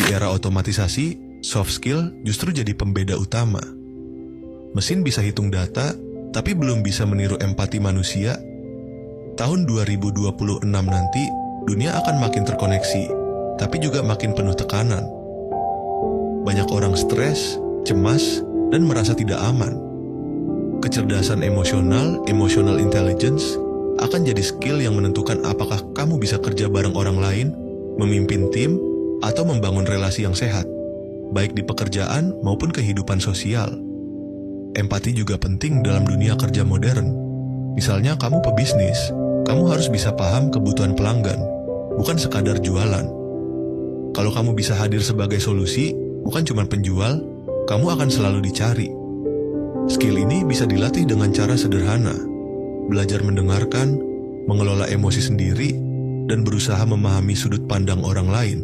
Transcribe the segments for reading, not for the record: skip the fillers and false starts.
Di era otomatisasi, soft skill justru jadi pembeda utama. Mesin bisa hitung data, tapi belum bisa meniru empati manusia. Tahun 2026 nanti, dunia akan makin terkoneksi, tapi juga makin penuh tekanan. Banyak orang stres, cemas, dan merasa tidak aman. Kecerdasan emosional, emotional intelligence, akan jadi skill yang menentukan apakah kamu bisa kerja bareng orang lain, memimpin tim, atau membangun relasi yang sehat, baik di pekerjaan maupun kehidupan sosial. Empati juga penting dalam dunia kerja modern. Misalnya kamu pebisnis, kamu harus bisa paham kebutuhan pelanggan, bukan sekadar jualan. Kalau kamu bisa hadir sebagai solusi, bukan cuma penjual, kamu akan selalu dicari. Skill ini bisa dilatih dengan cara sederhana, belajar mendengarkan, mengelola emosi sendiri, dan berusaha memahami sudut pandang orang lain.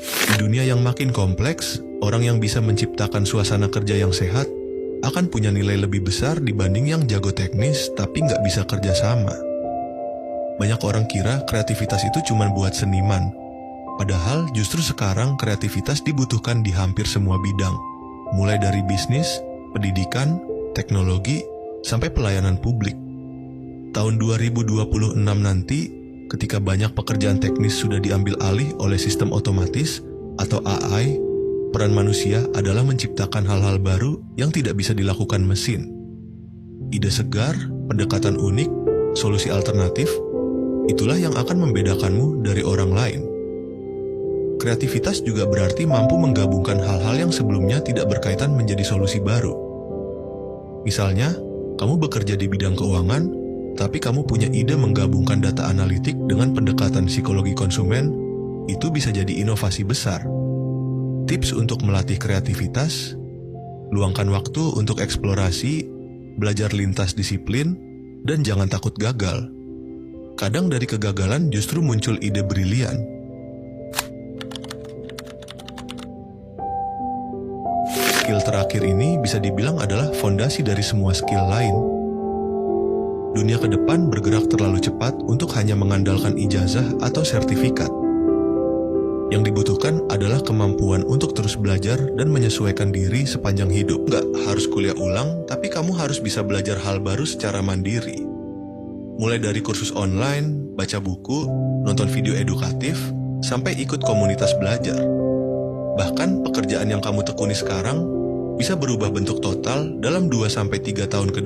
Di dunia yang makin kompleks, orang yang bisa menciptakan suasana kerja yang sehat akan punya nilai lebih besar dibanding yang jago teknis tapi nggak bisa kerja sama. Banyak orang kira kreativitas itu cuma buat seniman, padahal justru sekarang kreativitas dibutuhkan di hampir semua bidang, mulai dari bisnis, pendidikan, teknologi, sampai pelayanan publik. Tahun 2026 nanti, ketika banyak pekerjaan teknis sudah diambil alih oleh sistem otomatis atau AI, peran manusia adalah menciptakan hal-hal baru yang tidak bisa dilakukan mesin. Ide segar, pendekatan unik, solusi alternatif, itulah yang akan membedakanmu dari orang lain. Kreativitas juga berarti mampu menggabungkan hal-hal yang sebelumnya tidak berkaitan menjadi solusi baru. Misalnya, kamu bekerja di bidang keuangan, tapi kamu punya ide menggabungkan data analitik dengan pendekatan psikologi konsumen, itu bisa jadi inovasi besar. Tips untuk melatih kreativitas: luangkan waktu untuk eksplorasi, belajar lintas disiplin, dan jangan takut gagal. Kadang dari kegagalan justru muncul ide brilian. Skill terakhir ini bisa dibilang adalah fondasi dari semua skill lain. Dunia ke depan bergerak terlalu cepat untuk hanya mengandalkan ijazah atau sertifikat. Yang dibutuhkan adalah kemampuan untuk terus belajar dan menyesuaikan diri sepanjang hidup. Nggak harus kuliah ulang, tapi kamu harus bisa belajar hal baru secara mandiri. Mulai dari kursus online, baca buku, nonton video edukatif, sampai ikut komunitas belajar. Bahkan pekerjaan yang kamu tekuni sekarang bisa berubah bentuk total dalam 2-3 tahun ke